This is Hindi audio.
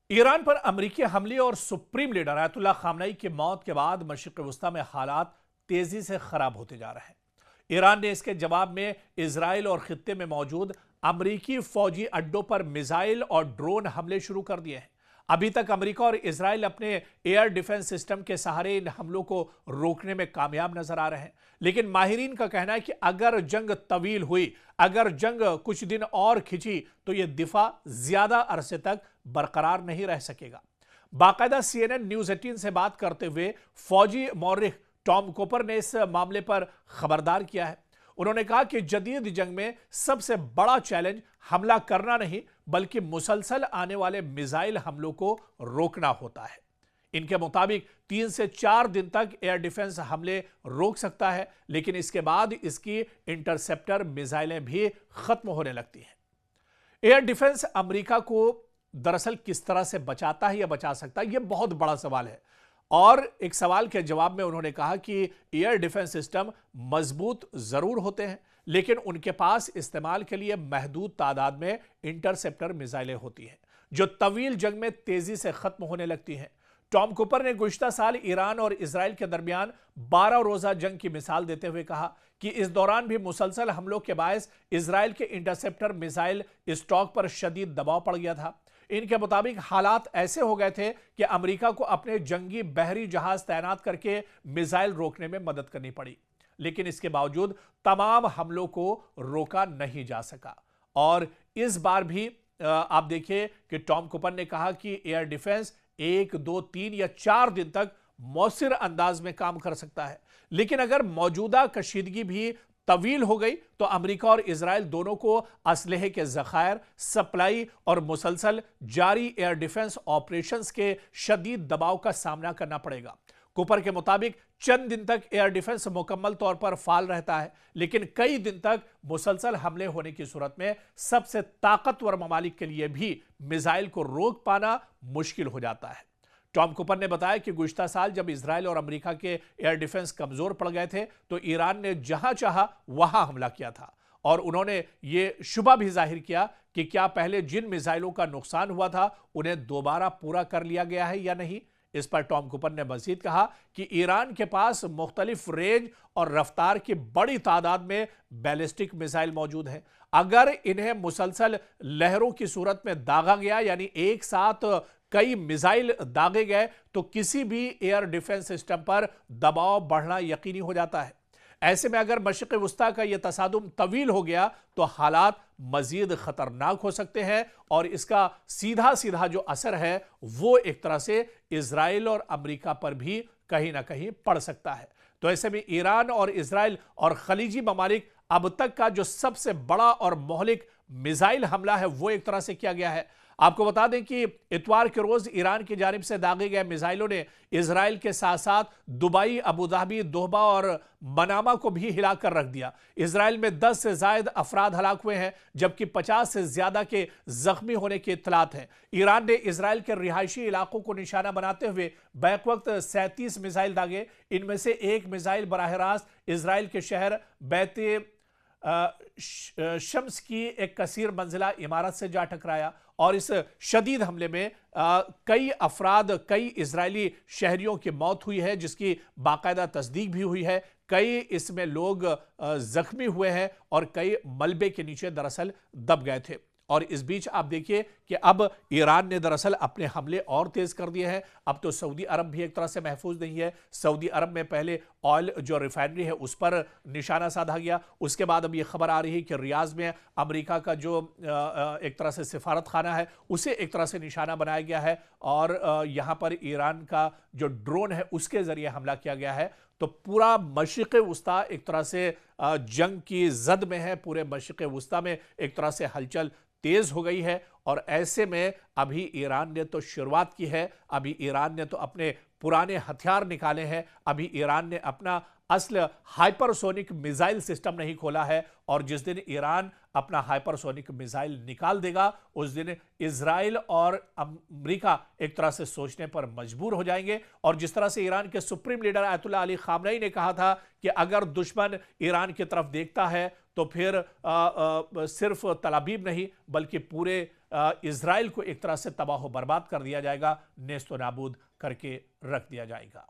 ईरान पर अमेरिकी हमले और सुप्रीम लीडर आयतुल्लाह खामनेई की मौत के बाद मशरिक़ वस्ता में हालात तेजी से खराब होते जा रहे हैं। ईरान ने इसके जवाब में इजराइल और खित्ते में मौजूद अमेरिकी फौजी अड्डों पर मिसाइल और ड्रोन हमले शुरू कर दिए हैं। अभी तक अमेरिका और इजराइल अपने एयर डिफेंस सिस्टम के सहारे इन हमलों को रोकने में कामयाब नजर आ रहे हैं, लेकिन माहिरीन का कहना है कि अगर जंग तवील हुई, अगर जंग कुछ दिन और खिंची, तो यह दिफा ज्यादा अरसे तक बरकरार नहीं रह सकेगा। बाकायदा CNN न्यूज 18 से बात करते हुए फौजी मौर्रिख टॉम कूपर ने इस मामले पर खबरदार किया है। उन्होंने कहा कि जदीद जंग में सबसे बड़ा चैलेंज हमला करना नहीं, बल्कि मुसलसल आने वाले मिसाइल हमलों को रोकना होता है। इनके मुताबिक 3 से 4 दिन तक एयर डिफेंस हमले रोक सकता है, लेकिन इसके बाद इसकी इंटरसेप्टर मिसाइलें भी खत्म होने लगती हैं। एयर डिफेंस अमेरिका को दरअसल किस तरह से बचाता है या बचा सकता है, यह बहुत बड़ा सवाल है। और एक सवाल के जवाब में उन्होंने कहा कि एयर डिफेंस सिस्टम मजबूत जरूर होते हैं, लेकिन उनके पास इस्तेमाल के लिए महदूद तादाद में इंटरसेप्टर मिसाइलें होती हैं, जो तवील जंग में तेजी से खत्म होने लगती हैं। टॉम कूपर ने गुज़िश्ता साल ईरान और इजराइल के दरमियान 12 रोजा जंग की मिसाल देते हुए कहा कि इस दौरान भी मुसलसल हमलों के बायस इजराइल के इंटरसेप्टर मिसाइल स्टॉक पर शदीद दबाव पड़ गया था। इनके मुताबिक हालात ऐसे हो गए थे कि अमेरिका को अपने जंगी बहरी जहाज तैनात करके मिसाइल रोकने में मदद करनी पड़ी, लेकिन इसके बावजूद तमाम हमलों को रोका नहीं जा सका। और इस बार भी आप देखिए कि टॉम कूपर ने कहा कि एयर डिफेंस 1, 2, 3 या 4 दिन तक मौसिर अंदाज में काम कर सकता है, लेकिन अगर मौजूदा कशीदगी भी तवील हो गई तो अमेरिका और इजराइल दोनों को असलहे के जखायर, सप्लाई और मुसलसल जारी एयर डिफेंस ऑपरेशंस के शदीद दबाव का सामना करना पड़ेगा। कूपर के मुताबिक चंद दिन तक एयर डिफेंस मुकम्मल तौर पर फाल रहता है, लेकिन कई दिन तक मुसलसल हमले होने की सूरत में सबसे ताकतवर ममालिक के लिए भी मिसाइल को रोक पाना मुश्किल हो जाता है। टॉम कूपर ने बताया कि गुज़िश्ता साल जब इजराइल और अमेरिका के एयर डिफेंस कमजोर पड़ गए थे, तो ईरान ने जहां चाहा वहां हमला किया था, और उन्होंने ये शुबा भी जाहिर किया कि क्या पहले जिन मिसाइलों का नुकसान हुआ था उन्हें दोबारा पूरा कर लिया गया है या नहीं। इस पर टॉम कूपर ने मजीद कहा कि ईरान के पास मुख्तलिफ रेंज और रफ्तार की बड़ी तादाद में बैलिस्टिक मिसाइल मौजूद हैं। अगर इन्हें मुसलसल लहरों की सूरत में दागा गया, यानी एक साथ कई मिसाइल दागे गए, तो किसी भी एयर डिफेंस सिस्टम पर दबाव बढ़ना यकीनी हो जाता है। ऐसे में अगर मशरिक़ वस्ता का यह तसादुम तवील हो गया तो हालात मजीद खतरनाक हो सकते हैं, और इसका सीधा सीधा जो असर है वो एक तरह से इजराइल और अमेरिका पर भी कहीं ना कहीं पड़ सकता है। तो ऐसे में ईरान और इजराइल और खलीजी ममालिक अब तक का जो सबसे बड़ा और मोहलिक मिसाइल हमला है वो एक तरह से किया गया है। आपको बता दें कि इतवार के रोज ईरान की जानिब से दागे गए मिसाइलों ने इजराइल के साथ साथ दुबई, अबू धाबी, दोहा और मनामा को भी हिलाकर रख दिया। इजराइल में 10 से ज्यादा अफराद हलाक हुए हैं, जबकि 50 से ज्यादा के जख्मी होने की इत्तलात है। ईरान ने इजराइल के रिहायशी इलाकों को निशाना बनाते हुए बैक वक्त 37 मिसाइल दागे। इनमें से एक मिसाइल बराह रास्त इजराइल के शहर बैते शम्स की एक कसीर मंजिला इमारत से जा टकराया, और इस शदीद हमले में कई अफराद, कई इजरायली शहरियों की मौत हुई है, जिसकी बाकायदा तस्दीक भी हुई है। कई इसमें लोग जख्मी हुए हैं और कई मलबे के नीचे दरअसल दब गए थे। और इस बीच आप देखिए कि अब ईरान ने दरअसल अपने हमले और तेज कर दिए हैं। अब तो सऊदी अरब भी एक तरह से महफूज नहीं है। सऊदी अरब में पहले ऑयल जो रिफाइनरी है उस पर निशाना साधा गया, उसके बाद अब ये खबर आ रही है कि रियाज में अमेरिका का जो एक तरह से सिफारत खाना है उसे एक तरह से निशाना बनाया गया है, और यहाँ पर ईरान का जो ड्रोन है उसके जरिए हमला किया गया है। तो पूरा मशरिक़ वस्ता एक तरह से जंग की जद में है। पूरे मशरिक़ वस्ता में एक तरह से हलचल तेज हो गई है, और ऐसे में अभी ईरान ने तो शुरुआत की है। अभी ईरान ने तो अपने पुराने हथियार निकाले हैं। अभी ईरान ने अपना असल हाइपरसोनिक मिसाइल सिस्टम नहीं खोला है, और जिस दिन ईरान अपना हाइपरसोनिक मिसाइल निकाल देगा उस दिन इजराइल और अमेरिका एक तरह से सोचने पर मजबूर हो जाएंगे। और जिस तरह से ईरान के supreme leader Ayatollah Ali Khamenei ने कहा था कि अगर दुश्मन ईरान की तरफ देखता है तो फिर सिर्फ तलाबीब नहीं बल्कि पूरे इजराइल को एक तरह से तबाह बर्बाद कर दिया जाएगा, नेस्तो नाबूद करके रख दिया जाएगा।